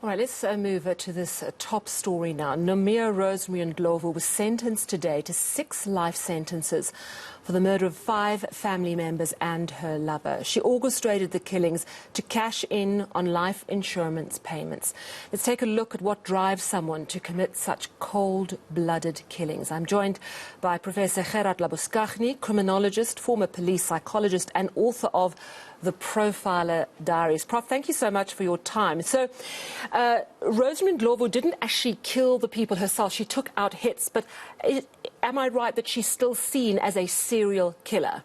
All right, let's move to this top story now. Nomia Rosemary Ndlovu was sentenced today to 6 life sentences for the murder of 5 family members and her lover. She orchestrated the killings to cash in on life insurance payments. Let's take a look at what drives someone to commit such cold-blooded killings. I'm joined by Professor Gerard Labuschagne, criminologist, former police psychologist and author of the Profiler Diaries. Prof, thank you so much for your time. So, Rosemary Ndlovu didn't actually kill the people herself. She took out hits, but am I right that she's still seen as a serial killer?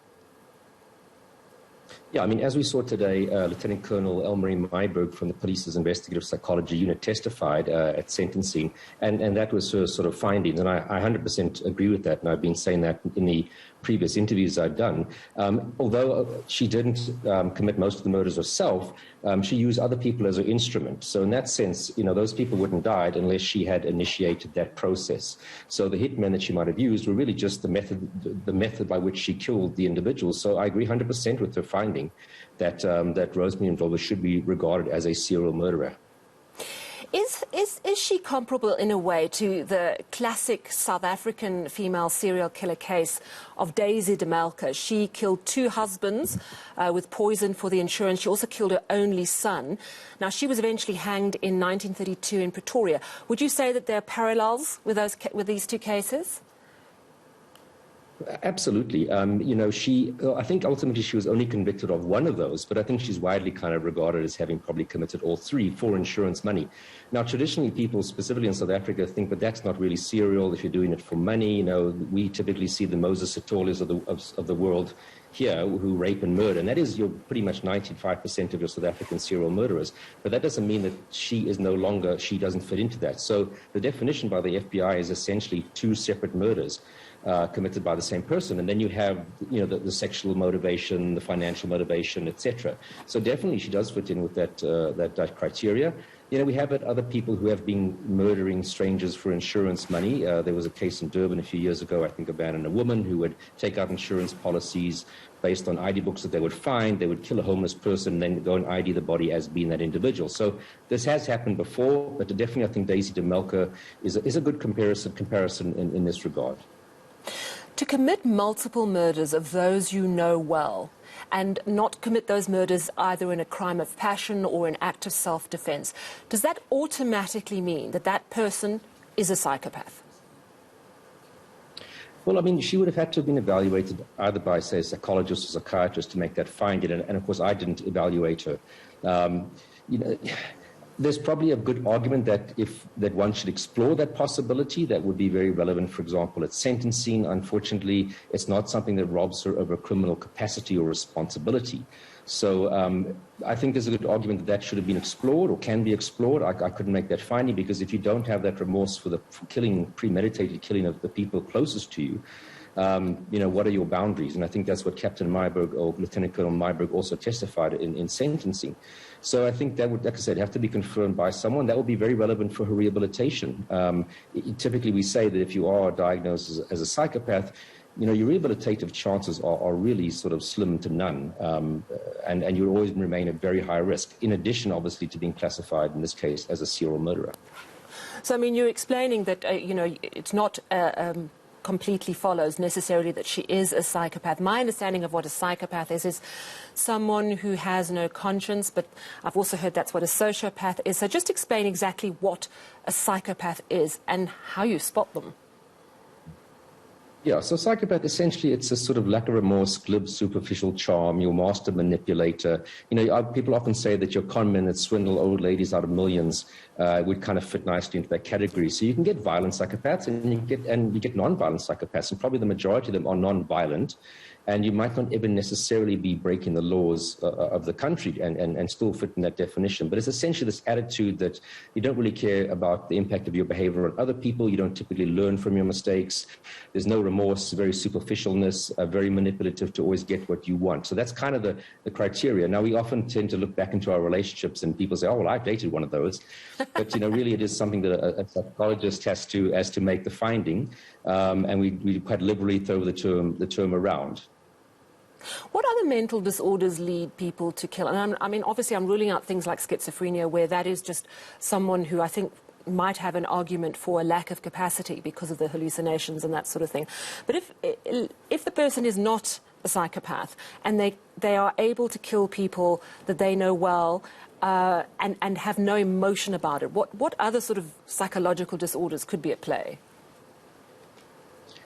Yeah, I mean, as we saw today, Lieutenant Colonel Elmarie Myburgh from the police's investigative psychology unit testified at sentencing, and that was her sort of findings, and I 100% agree with that, and I've been saying that in the previous interviews I've done. Although she didn't commit most of the murders herself, she used other people as her instrument. So in that sense, you know, those people wouldn't have died unless she had initiated that process. So the hitmen that she might have used were really just the method by which she killed the individuals. So I agree 100% with her finding that Rosemary Ndlovu should be regarded as a serial murderer. Is she comparable in a way to the classic South African female serial killer case of Daisy de Melker? She killed 2 husbands with poison for the insurance. She also killed her only son. Now, she was eventually hanged in 1932 in Pretoria. Would you say that there are parallels with these 2 cases? Absolutely. You know, I think ultimately she was only convicted of one of those, but I think she's widely kind of regarded as having probably committed all 3 for insurance money. Now, traditionally, people, specifically in South Africa, think that that's not really serial if you're doing it for money. You know, we typically see the Moses Sitoles of the world here who rape and murder, and that is pretty much 95% of your South African serial murderers. But that doesn't mean that she doesn't fit into that. So the definition by the FBI is essentially 2 separate murders committed by the same person, and then you have, you know, the sexual motivation, the financial motivation, etc. So definitely she does fit in with that criteria. You know, we have other people who have been murdering strangers for insurance money. There was a case in Durban a few years ago, I think, a man and a woman who would take out insurance policies based on ID books that they would find. They would kill a homeless person and then go and ID the body as being that individual. So this has happened before, but definitely I think Daisy de Melker is a good comparison in this regard. To commit multiple murders of those you know well and not commit those murders either in a crime of passion or an act of self-defense, does that automatically mean that that person is a psychopath? Well, I mean, she would have had to have been evaluated either by, say, a psychologist or psychiatrist to make that finding, and of course I didn't evaluate her. You know, there's probably a good argument that one should explore that possibility. That would be very relevant, for example, at sentencing. Unfortunately, it's not something that robs her of her criminal capacity or responsibility. So I think there's a good argument that should have been explored or can be explored. I couldn't make that finding because if you don't have that remorse for premeditated killing of the people closest to you, you know, what are your boundaries? And I think that's what Captain Myburgh or Lieutenant Colonel Myburgh also testified in sentencing. So I think that would, like I said, have to be confirmed by someone. That would be very relevant for her rehabilitation. Typically, we say that if you are diagnosed as a psychopath, you know, your rehabilitative chances are really sort of slim to none, and you always remain at very high risk, in addition, obviously, to being classified, in this case, as a serial murderer. So, I mean, you're explaining that, you know, it's not completely follows necessarily that she is a psychopath. My understanding of what a psychopath is someone who has no conscience, but I've also heard that's what a sociopath is. So just explain exactly what a psychopath is and how you spot them. Yeah, so psychopath, essentially, it's a sort of lack of remorse, glib, superficial charm, your master manipulator. You know, people often say that your con men that swindle old ladies out of millions would kind of fit nicely into that category. So you can get violent psychopaths and you get non-violent psychopaths, and probably the majority of them are non-violent. And you might not even necessarily be breaking the laws of the country and still fit in that definition. But it's essentially this attitude that you don't really care about the impact of your behavior on other people. You don't typically learn from your mistakes. There's no remorse, very superficialness, very manipulative to always get what you want. So that's kind of the criteria. Now, we often tend to look back into our relationships and people say, oh, well, I've dated one of those. But, you know, really it is something that a psychologist has to make the finding. And we quite liberally throw the term around. What other mental disorders lead people to kill? And I mean, obviously, I'm ruling out things like schizophrenia, where that is just someone who I think might have an argument for a lack of capacity because of the hallucinations and that sort of thing. But if the person is not a psychopath and they are able to kill people that they know well and have no emotion about it, what other sort of psychological disorders could be at play?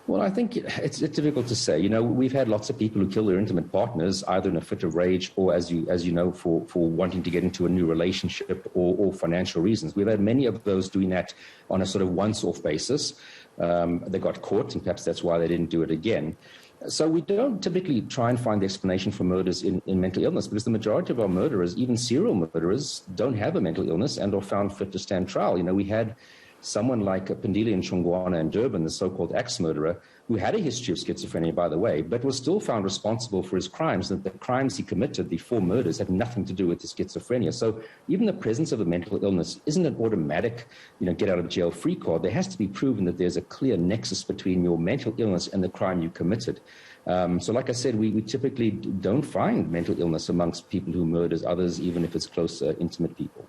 Well, I think it's difficult to say. You know, we've had lots of people who kill their intimate partners, either in a fit of rage or, as you know, for wanting to get into a new relationship or financial reasons. We've had many of those doing that on a sort of once-off basis. They got caught, and perhaps that's why they didn't do it again. So we don't typically try and find the explanation for murders in mental illness, because the majority of our murderers, even serial murderers, don't have a mental illness and are found fit to stand trial. You know, we had someone like Pandile Nchongwana in Durban, the so-called axe-murderer, who had a history of schizophrenia, by the way, but was still found responsible for his crimes, that the crimes he committed, the 4 murders, had nothing to do with his schizophrenia. So even the presence of a mental illness isn't an automatic, get-out-of-jail-free card. There has to be proven that there's a clear nexus between your mental illness and the crime you committed. So like I said, we typically don't find mental illness amongst people who murders others, even if it's close, intimate people.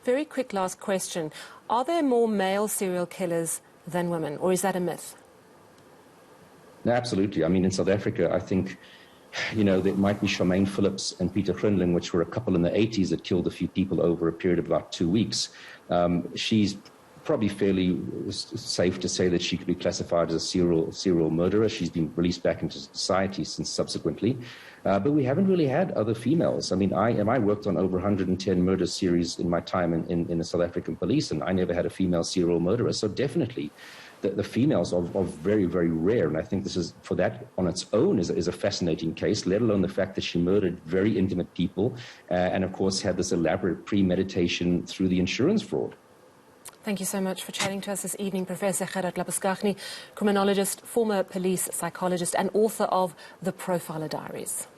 Very quick last question. Are there more male serial killers than women, or is that a myth? No, absolutely. I mean, in South Africa, I think, there might be Charmaine Phillips and Peter Grindling, which were a couple in the 80s that killed a few people over a period of about 2 weeks. She's probably fairly safe to say that she could be classified as a serial murderer. She's been released back into society since subsequently. But we haven't really had other females. I mean, I worked on over 110 murder series in my time in the South African police, and I never had a female serial murderer. So definitely the females are very, very rare. And I think this is, for that on its own, is a fascinating case, let alone the fact that she murdered very intimate people and, of course, had this elaborate premeditation through the insurance fraud. Thank you so much for chatting to us this evening, Professor Gerard Labuschagne, criminologist, former police psychologist and author of the Profiler Diaries.